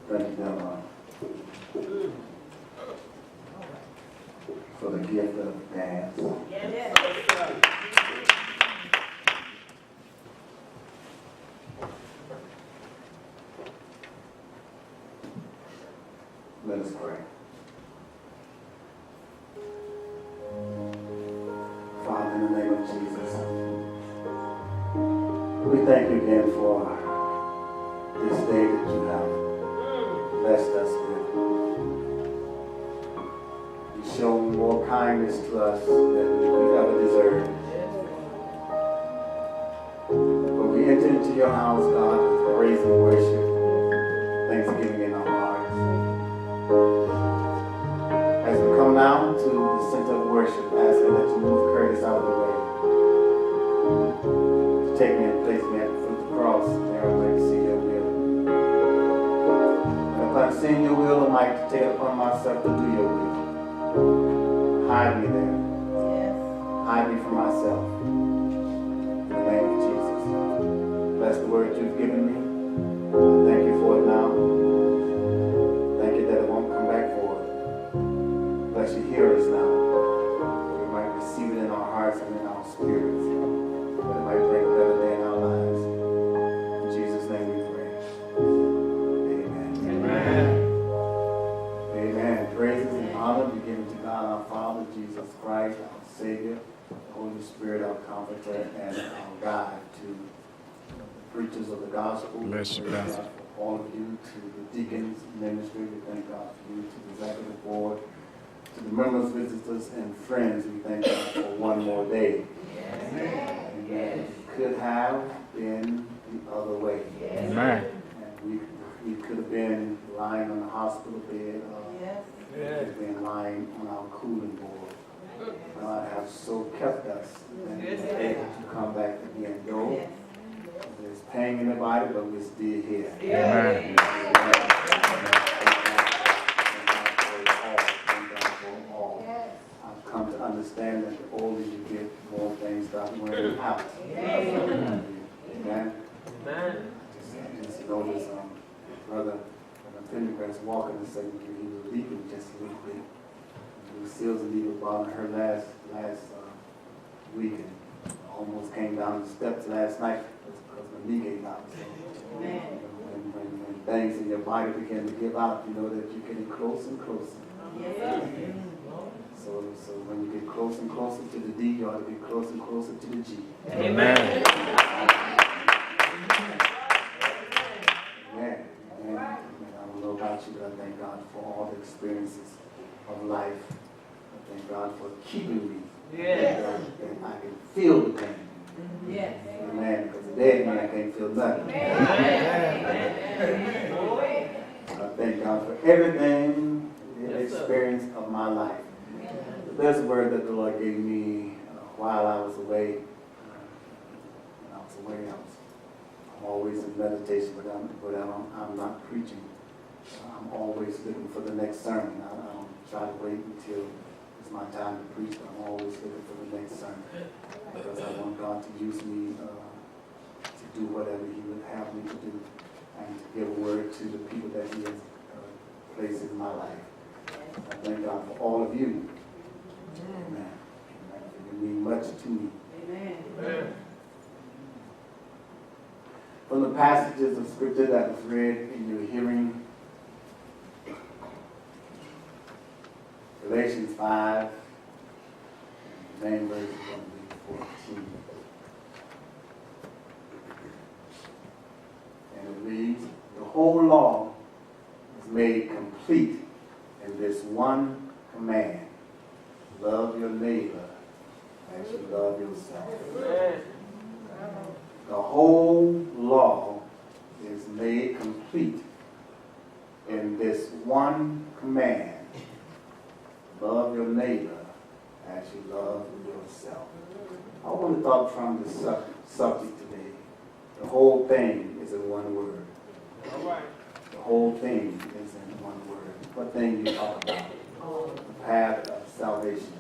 Thank them for the gift of dance. Yes. Let us pray. Father, in the name of Jesus, we thank you again for this day that you have blessed us with. You show more kindness to us than we ever deserved. But we enter into your house, God, with praise and worship, thanksgiving in our hearts. As we come now to the center of worship, asking that you move Curtis out of the way. To take me and place me at the foot of the cross, there I might see your will. And upon seeing your will, I might take it upon myself to do your will. Hide me there. Yes. Hide me from myself. In the name of Jesus. Bless the word you've given me. Thank you for it now. Thank you that it won't come back void. Bless you hearers now. We might receive it in our hearts and in our spirits. That it might bring a better day in our lives. In Jesus' name we pray. Amen. Amen. Amen. Praises and honor be given to God our Father, Jesus Christ, our Savior, the Holy Spirit, our Comforter, and our guide to the preachers of the gospel. Bless you, We thank Pastor. God for all of you, to the deacons ministry. We thank God for you, to the executive board, to the members, visitors, and friends. We thank God for one more day. Amen. It could have been the other way. Amen. And we could have been lying on the hospital bed, Yes. we could have been lying on our cooling board. God has so kept us that we're able to come back again. Though there's pain in the body, but we're still here. Amen. Thank God for all. I've come to understand that the older you get, the more things start wearing out. Amen. I just noticed brother Pendergrass walking and saying he was leaping just a little bit. Lucille's knee was bothering her last week and almost came down the steps last night because my knee gave out. So, when things in your body begin to give out, you know that you're getting closer and closer. So when you get closer and closer to the D, you ought to get closer and closer to the G. Amen. Amen. I don't know about you, but I thank God for all the experiences of life. I thank God for keeping me. Yes. And I can feel the pain. Yes. Amen. Because the dead man, I can't feel nothing. I thank God for everything, the experience of my life. There's a word that the Lord gave me while I was away. I'm always in meditation, but I'm not preaching. I'm always looking for the next sermon. I don't try to wait until it's my time to preach, but I'm always looking for the next sermon. Because I want God to use me to do whatever He would have me to do and to give a word to the people that He has placed in my life. I thank God for all of you. Amen. You mean much to me. Amen. From the passages of Scripture that was read in your hearing, Galatians 5, the main verse is going to be 14. And it reads, the whole law is made complete in this one command. Love your neighbor as you love yourself. The whole law is made complete in this one command. Love your neighbor as you love yourself. I want to talk from the subject today. The whole thing is in one word. All right. The whole thing is in one word. What thing you talk about? The path of salvation.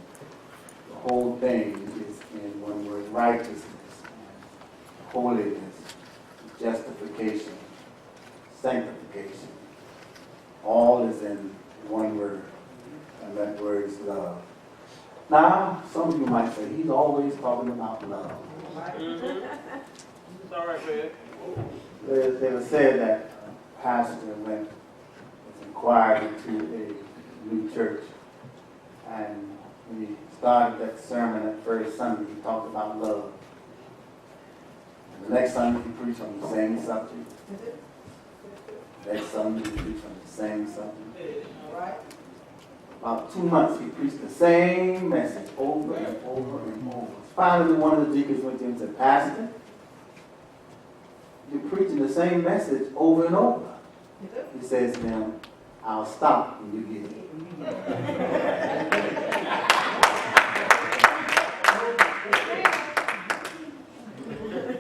The whole thing is in one word. Righteousness, holiness, justification, sanctification, They were said that a pastor was inquired into a new church, and when he started that sermon that first Sunday, he talked about love. And the next Sunday, he preached on the same subject. Next Sunday, he preached on the same subject. About 2 months, he preached the same message over and over and over. Finally, one of the deacons went to him and said, "Pastor, you're preaching the same message over and over." He says to him, "I'll stop when you get it."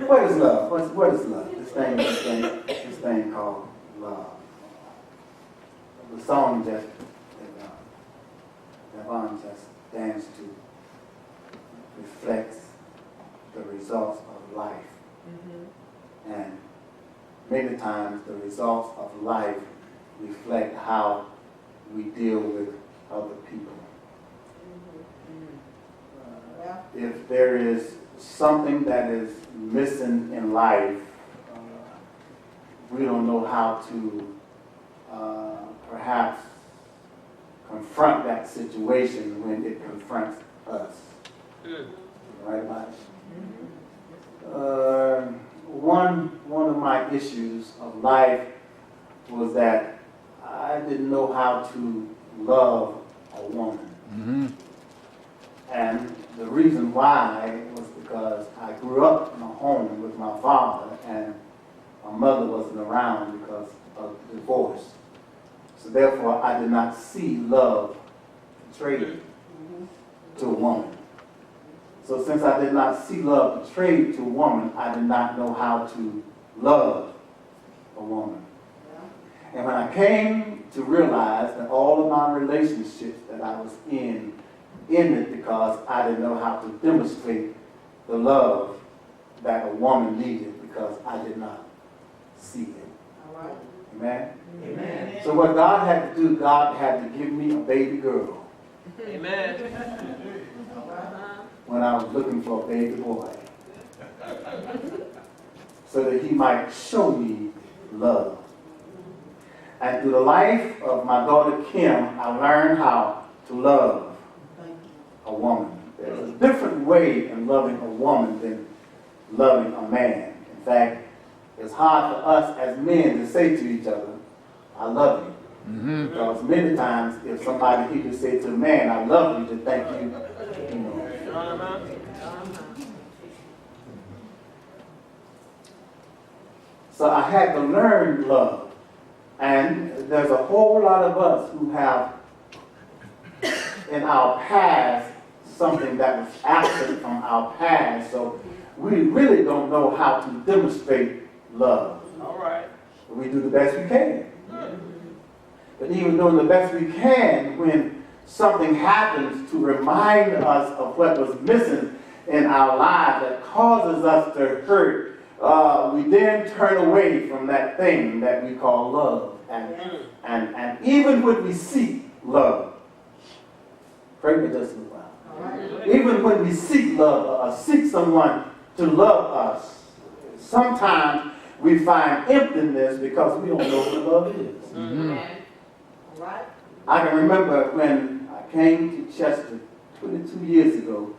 What is love? What is love? This thing called love. The song that Yvonne just danced to reflects the results of life. And many times the results of life reflect how we deal with other people. If there is something that is missing in life, we don't know how to perhaps confront that situation when it confronts us. Right, Mike? One of my issues of life was that I didn't know how to love a woman. And the reason why was because I grew up in a home with my father, and my mother wasn't around because of divorce. So therefore, I did not see love portrayed to a woman. So since I did not see love portrayed to a woman, I did not know how to love a woman. And when I came to realize that all of my relationships that I was in ended because I didn't know how to demonstrate the love that a woman needed because I did not see it. Amen? Amen. So what God had to do, God had to give me a baby girl. Amen. When I was looking for a baby boy. So that he might show me love. And through the life of my daughter Kim, I learned how to love a woman. There's a different way in loving a woman than loving a man. In fact, it's hard for us as men to say to each other, "I love you." Because many times, if somebody either say to a man, "I love you," to thank you, you know. So I had to learn love. And there's a whole lot of us who have in our past something that was absent from our past. So we really don't know how to demonstrate love. All right. We do the best we can. But even doing the best we can, when something happens to remind us of what was missing in our lives that causes us to hurt, we then turn away from that thing that we call love. And even when we seek love, pray with us a while. Even when we seek love or seek someone to love us, sometimes we find emptiness because we don't know what love is. I can remember when I came to Chester 22 years ago,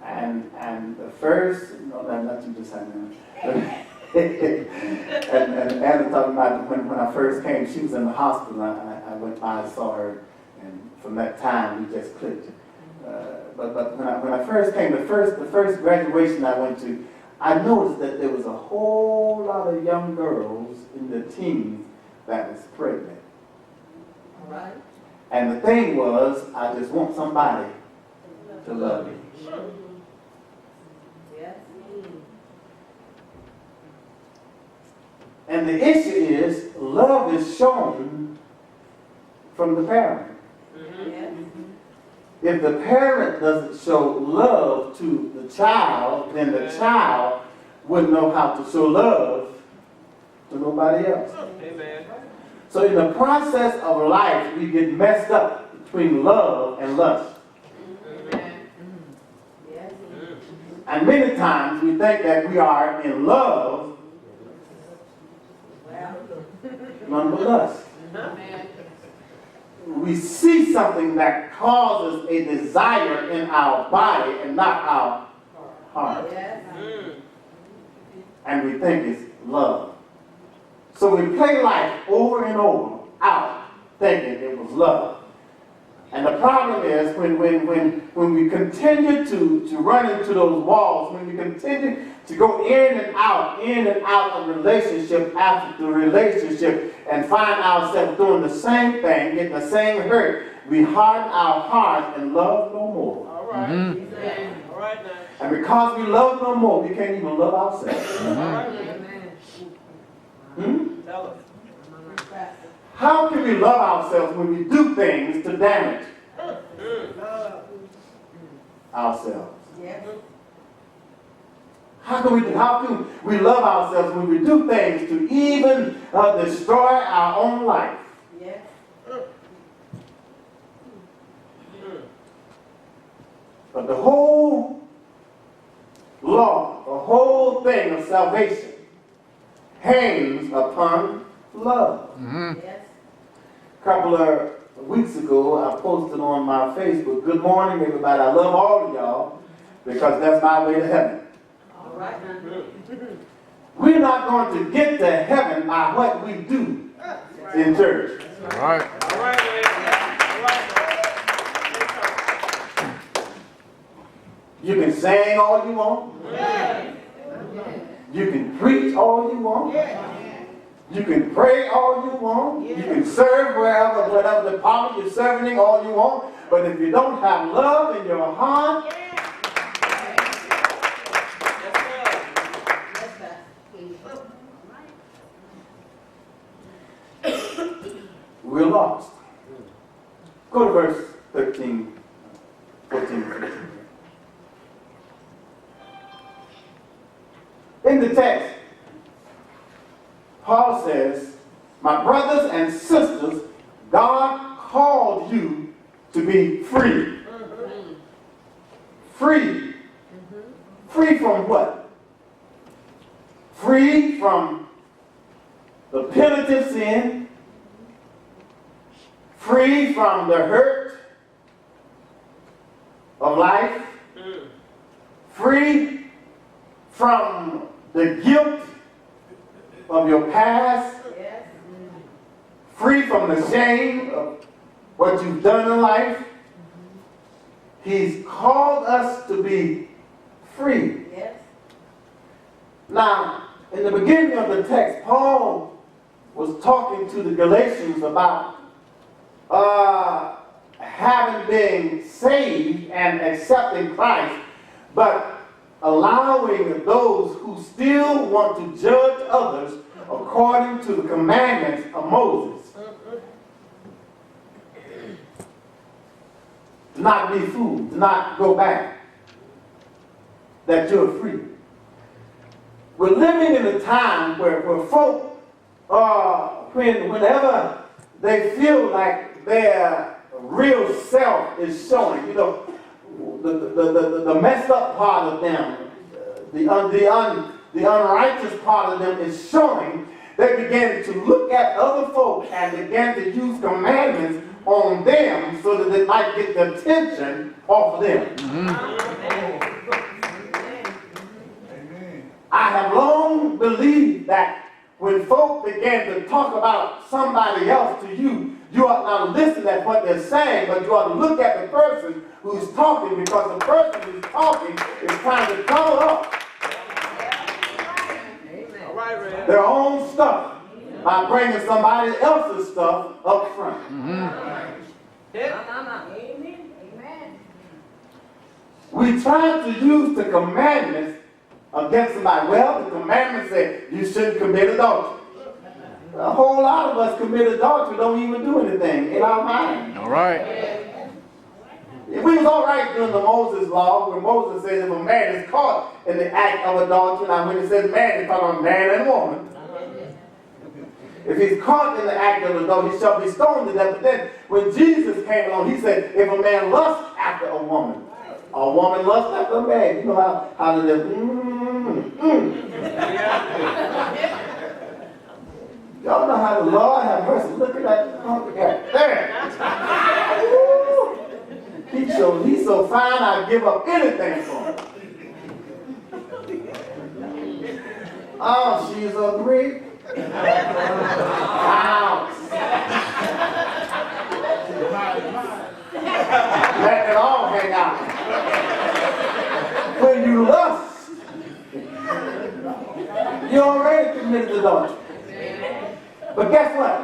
and the first, no, not you just hanging and Anna talking about when I first came, she was in the hospital. I went by and saw her, and from that time we just clicked. But when I first came, the first graduation I went to, I noticed that there was a whole lot of young girls in the teens that was pregnant. And the thing was, I just want somebody to love me. And the issue is, love is shown from the parent. If the parent doesn't show love to the child, then the child wouldn't know how to show love to nobody else. Amen. So in the process of life, we get messed up between love and lust. And many times we think that we are in love with us. Amen. We see something that causes a desire in our body and not our heart. Yes. And we think it's love. So we play life over and over out thinking it was love. And the problem is when we continue to run into those walls, when we continue to go in and out of relationship after the relationship and find ourselves doing the same thing, getting the same hurt, we harden our hearts and love no more. All right. Amen. All right now. And because we love no more, we can't even love ourselves. All right. Amen. Tell us. How can we love ourselves when we do things to damage ourselves? Yes. How can we love ourselves when we do things to even destroy our own life? Yes. But the whole law, the whole thing of salvation hangs upon love. Yes. A couple of weeks ago, I posted on my Facebook, "Good morning, everybody. I love all of y'all because that's my way to heaven." All right. We're not going to get to heaven by what we do in church. All right. All right, man. All right. You can sing all you want. You can preach all you want. You can pray all you want. You can serve whatever department you're serving all you want. But if you don't have love in your heart, we're lost. Go to verse 13, 14, 15. In the text, Paul says, "My brothers and sisters, God called you to be free." Free. Free from what? Free from the penalty of sin. Free from the hurt of life. Free from the guilt of your past. Yes. Free from the shame of what you've done in life. He's called us to be free. Yes. Now, in the beginning of the text, Paul was talking to the Galatians about having been saved and accepting Christ, but allowing those who still want to judge others according to the commandments of Moses. To not be fooled, to not go back, that you're free. We're living in a time where folk, whenever they feel like their real self is showing, you know, the messed up part of them, the unrighteous part of them is showing, they begin to look at other folk and begin to use commandments on them so that they might get the attention off of them. I have long believed that when folk begin to talk about somebody else to you, you ought not listen at what they're saying, but you ought to look at the person who's talking, because the person who's talking is trying to cover up All right, Red. their own stuff by bringing somebody else's stuff up front. Amen. We try to use the commandments against somebody. Well, the commandments say you shouldn't commit adultery. A whole lot of us commit adultery, don't even do anything in our mind. All right. If we was all right during the Moses law, where Moses says if a man is caught in the act of adultery, now when it says man, it's talking about man and woman. If he's caught in the act of adultery, he shall be stoned to death. But then when Jesus came along, he said, if a man lusts after a woman lusts after a man. You know how to live. Y'all know how the Lord have mercy. Look at that hungry cat. There. Woo. He's so fine, I'd give up anything for him. Oh, she's a great house. Let it all hang out. When you lust, you already committed adultery. But guess what?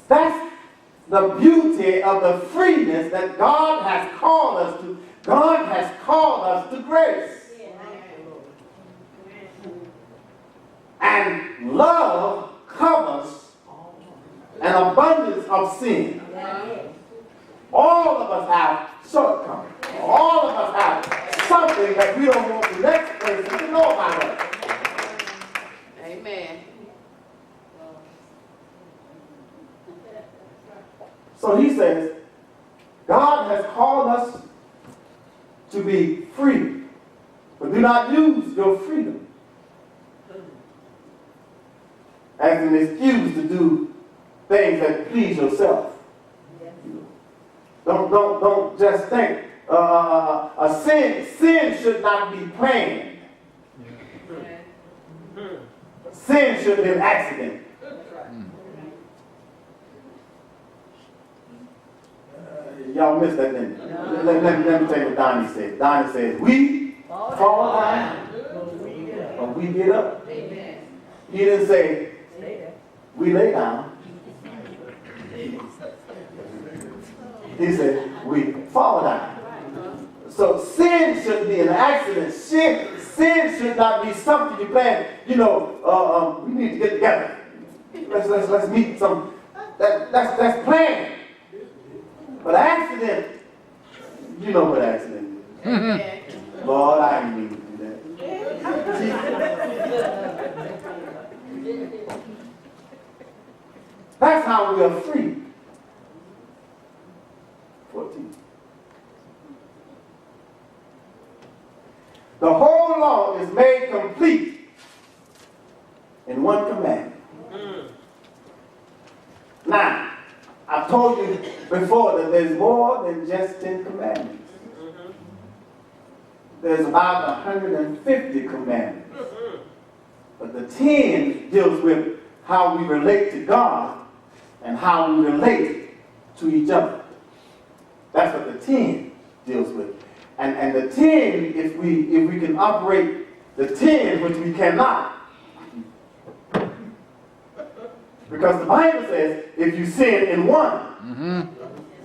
That's the beauty of the freeness that God has called us to. God has called us to grace. And love covers an abundance of sin. All of us have shortcomings. All of us have something that we don't want the next person to know about us. Amen. So he says, God has called us to be free, but do not use your freedom as an excuse to do things that please yourself. Don't just think a sin should not be planned. Sin should be an accident. Y'all missed that, didn't you? Let me tell you what Donnie said. Donnie says, we fall down, but we get up. He didn't say, we lay down. He said, we fall down. So sin should be an accident. Sin should not be something you plan. You know, we need to get together. Let's meet some. That's planned. But accident, you know what accident is. Lord, I didn't mean to do that. That's how we are free. 14. The whole law is made complete in one commandment. Now, I've told you before that there's more than just 10 commandments. There's about 150 commandments. But the 10 deals with how we relate to God and how we relate to each other. That's what the 10 deals with. And the 10, if we can operate the 10, which we cannot. Because the Bible says, if you sin in one,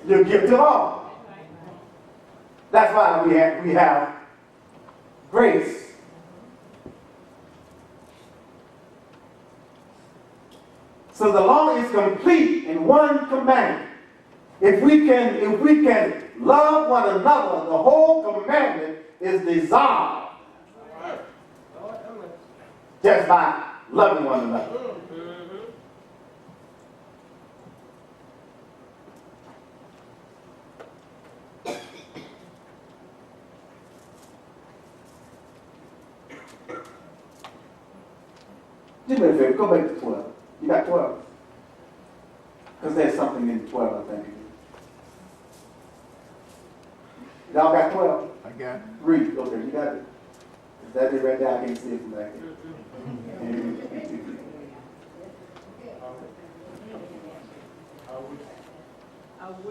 you're guilty of all. That's why we have grace. So the law is complete in one commandment. If we can love one another, the whole commandment is dissolved just by loving one another. Do me a favor, go back to 12. You got 12? Because there's something in 12, I think. Y'all got 12? I got it. Read. Okay, you got it. Is that it right there? I can't see it from back here.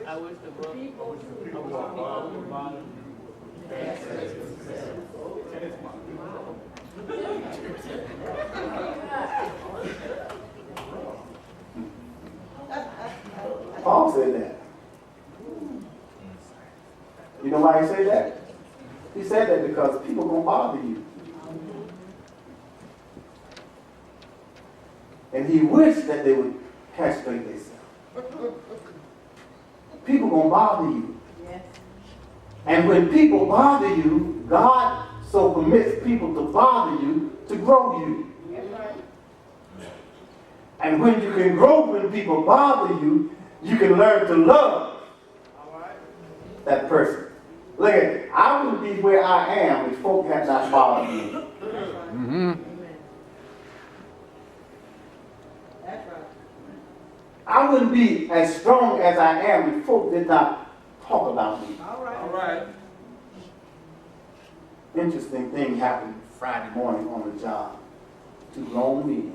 I wish the people Paul said that. You know why he said that? He said that because people gonna bother you. And he wished that they would castrate themselves. People gonna bother you. And when people bother you, God so permits people to bother you to grow you. And when you can grow when people bother you, you can learn to love that person. Look at it. I wouldn't be where I am if folk had not bothered me. I wouldn't be as strong as I am if folk did not talk about me. All right. Interesting thing happened Friday morning on the job. Two grown men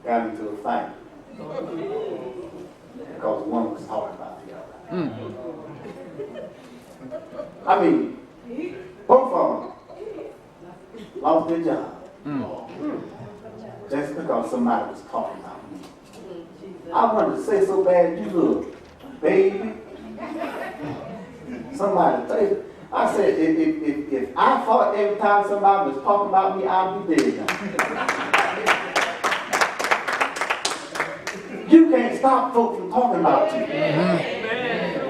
got into a fight because one was talking about the other. I mean, both of them lost their job just because somebody was talking about me. I wanted to say so bad, you little baby. Somebody tell you. I said, if I fought every time somebody was talking about me, I'd be dead now. You can't stop folks from talking about you.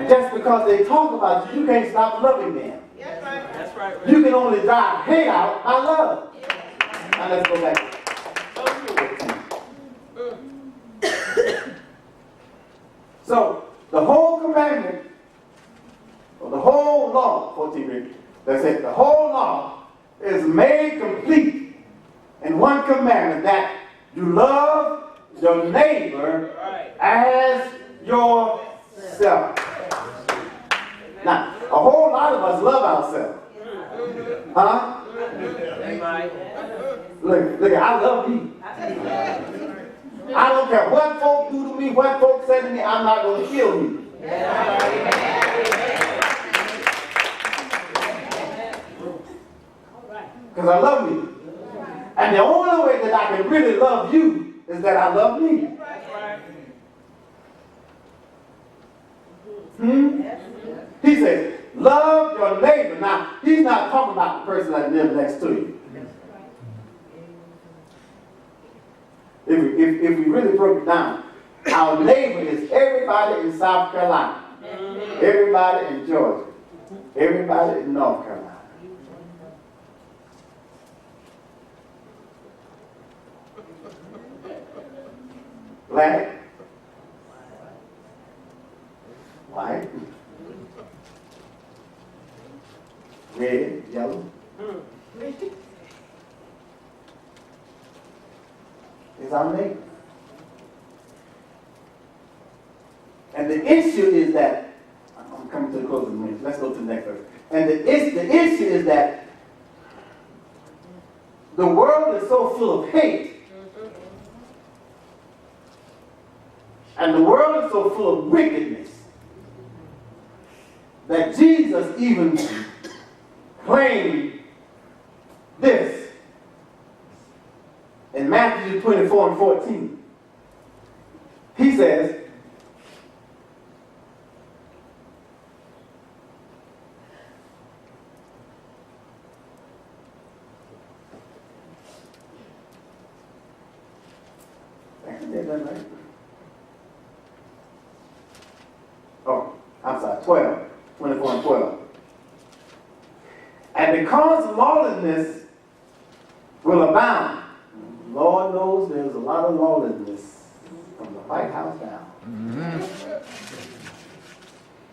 Just because they talk about you, you can't stop loving them. That's right. You can only drive hate out by love. Now let's go back. So, the whole commandment, or the whole law, 14, that's it, the whole law is made complete in one commandment, that you love your neighbor as yourself. Now, a whole lot of us love ourselves. Huh? Look, I love me. I don't care what folk do to me, what folk say to me, I'm not going to kill you. Because I love me. And the only way that I can really love you is that I love me. He says, love your neighbor. Now, he's not talking about the person that lives next to you. If we really broke it down, our neighbor is everybody in South Carolina, everybody in Georgia, everybody in North Carolina. Black, white, red, yellow. It's our neighbor. And the issue is that, I'm coming to the close of the minute. Let's go to the next verse. And the issue is that the world is so full of hate. And the world is so full of wickedness that Jesus even claimed this in Matthew 24 and 14. He says, oh, I'm sorry, 12, 24 and 12. And because lawlessness will abound, Lord knows there's a lot of lawlessness from the White House down.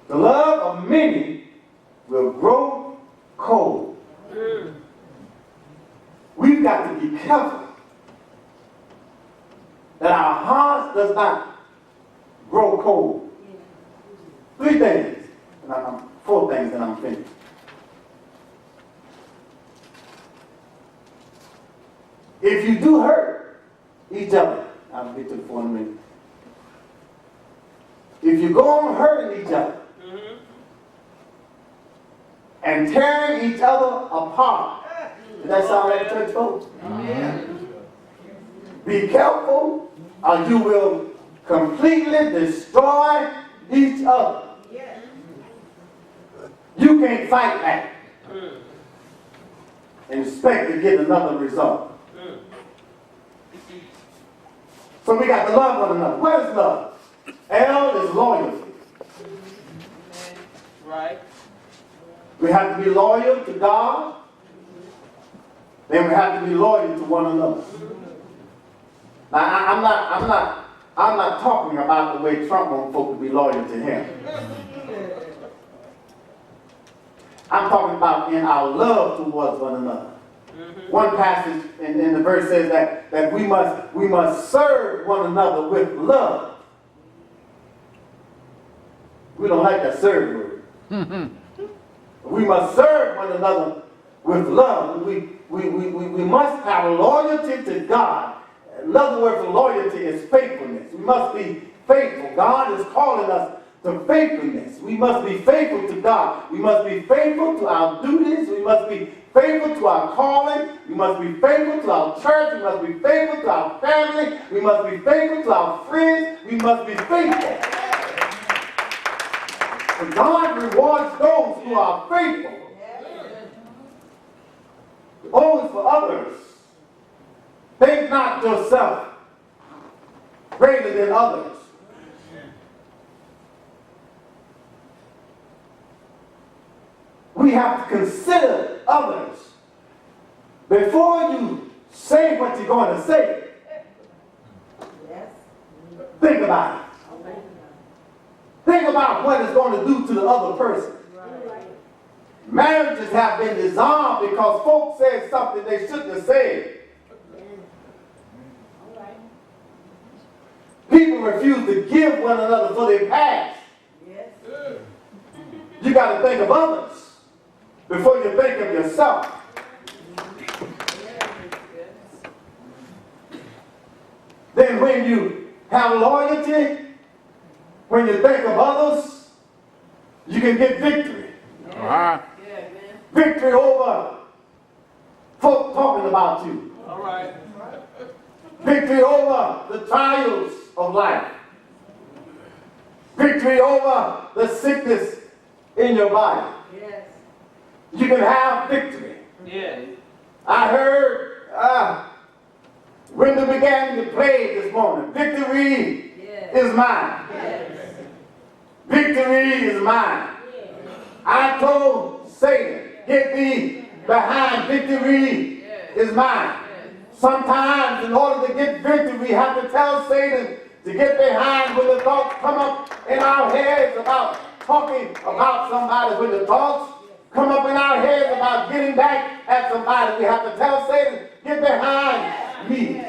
The love of many will grow cold. We've got to be careful that our hearts does not grow cold. Three things, and four things, and I'm finished. If you do hurt each other, I'll get to the 4 in a minute. If you go on hurting each other and tearing each other apart, does that sound like church folks? Be careful, or you will completely destroy each other. You can't fight back and expect to get another result. So we got to love one another. What is love? L is loyalty. Right. We have to be loyal to God. Then we have to be loyal to one another. Now I'm not talking about the way Trump wants folks to be loyal to him. I'm talking about in our love towards one another. One passage in the verse says that we must serve one another with love. We don't like that serve word. We must serve one another with love. We must have loyalty to God. Another word for loyalty is faithfulness. We must be faithful. God is calling us to faithfulness. We must be faithful to God. We must be faithful to our duties. We must be faithful to our calling. We must be faithful to our church. We must be faithful to our family. We must be faithful to our friends. We must be faithful. And God rewards those who are faithful. Always for others. Think not yourself greater than others. We have to consider others before you say what you're going to say. Think about it. Think about what it's going to do to the other person. Marriages have been dissolved because folks said something they shouldn't have said. People refuse to give one another for their past. You got to think of others before you think of yourself. Then when you have loyalty, when you think of others, you can get victory. Victory over folk talking about you. All right. Victory over the trials of life. Victory over the sickness in your body. Yes. You can have victory. Yes. I heard Brenda began to play this morning. Victory is mine. Yes. Victory is mine. I told Satan, get thee behind. Victory is mine. Sometimes in order to get victory, we have to tell Satan to get behind when the thoughts come up in our heads about talking about somebody. When the thoughts come up in our heads about getting back at somebody, we have to tell Satan, get behind me.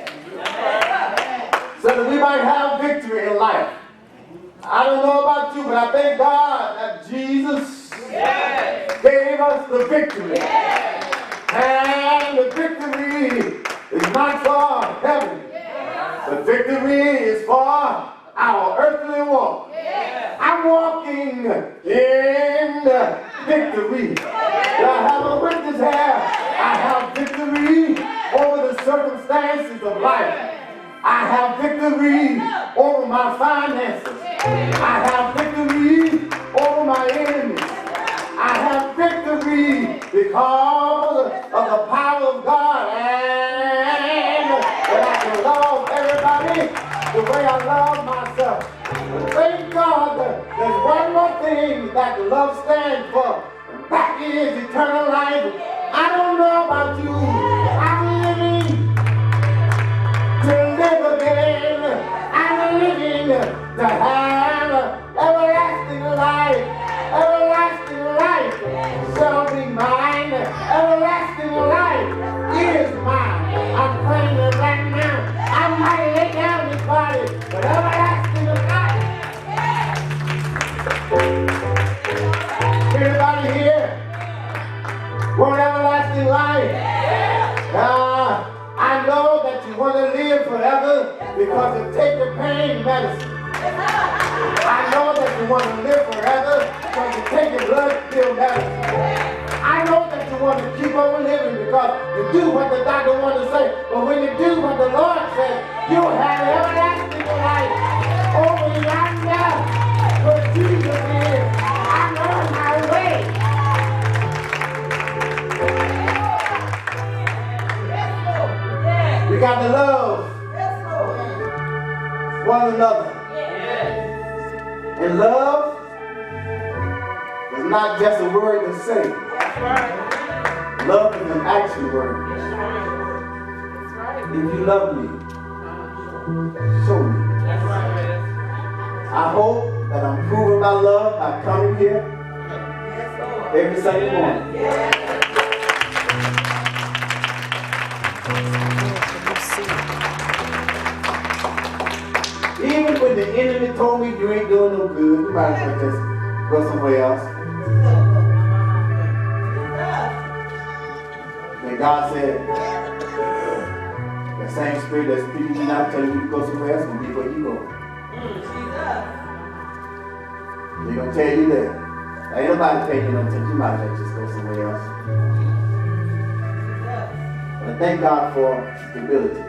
So that we might have victory in life. I don't know about you, but I thank God that Jesus gave us the victory. And the victory is not for heaven. The victory is for our earthly walk. I'm walking in victory. Do I have a witness here? I have victory over the circumstances of life. I have victory over my finances. I have victory over my enemies. I have victory because of the power of God, and that I can love everybody the way I love myself. But thank God that there's one more thing that love stands for, and that is eternal life. I don't know about you. I'm living to live again. I'm living to have everlasting life. Everlasting life shall be mine. Everlasting life is mine. I'm praying it right now. I might lay down this body, but everlasting life. Everybody here want everlasting life? I know that you want to live forever because it takes the pain medicine. I know that you want to live forever because you take your blood-filled medicine. I know that you want to keep on living because you do what the doctor wants to say. But when you do what the Lord says, you'll have everlasting life over yonder where Jesus is. I'm on my way. We got to love one another. And love is not just a word to say. Love is an action word. If you love me, show me. I hope that I'm proving my love by coming here every Sunday morning. Even when the enemy told me you ain't doing no good, you might as well just go somewhere else. And God said, the same spirit that's speaking you now, telling you to go somewhere else, will be where you go. They're going to tell you that. Ain't nobody paying you no attention. You might as well just go somewhere else. But I thank God for stability.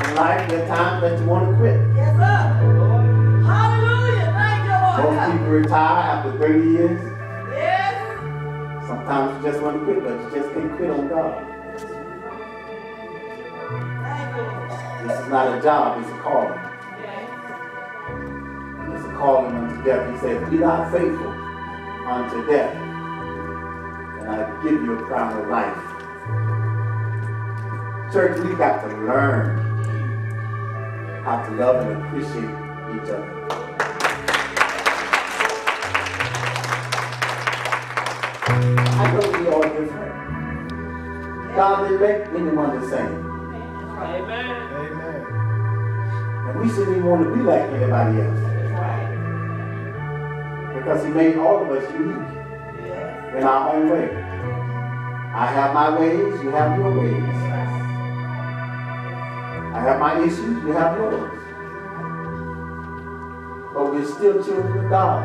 In life, there are times that you want to quit. Yes, sir. Hallelujah. Thank you, Lord. Most people retire after 30 years. Yes. Sometimes you just want to quit, but you just can't quit on God. Thank you, Lord. This is not a job, it's a calling. It's a calling unto death. He said, be not faithful unto death, and I give you a crown of life. Church, we've got to learn how to love and appreciate each other. I know we all different. God didn't make anyone the same. Amen. And we shouldn't even want to be like anybody else. Because He made all of us unique in our own way. I have my ways, you have your ways. I have my issues, you have yours. But we're still children of God.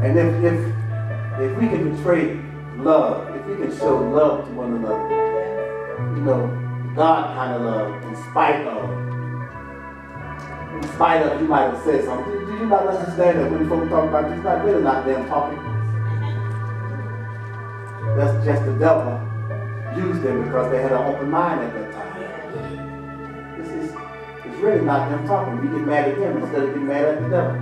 And if we can betray love, if we can show love to one another, you know, God kind of love, in spite of, you might have said something. Do you not understand that when folks talk about this, it's not really not them talking? That's just the devil used them because they had an open mind at that time. It's really not them talking. We get mad at them instead of getting mad at the devil.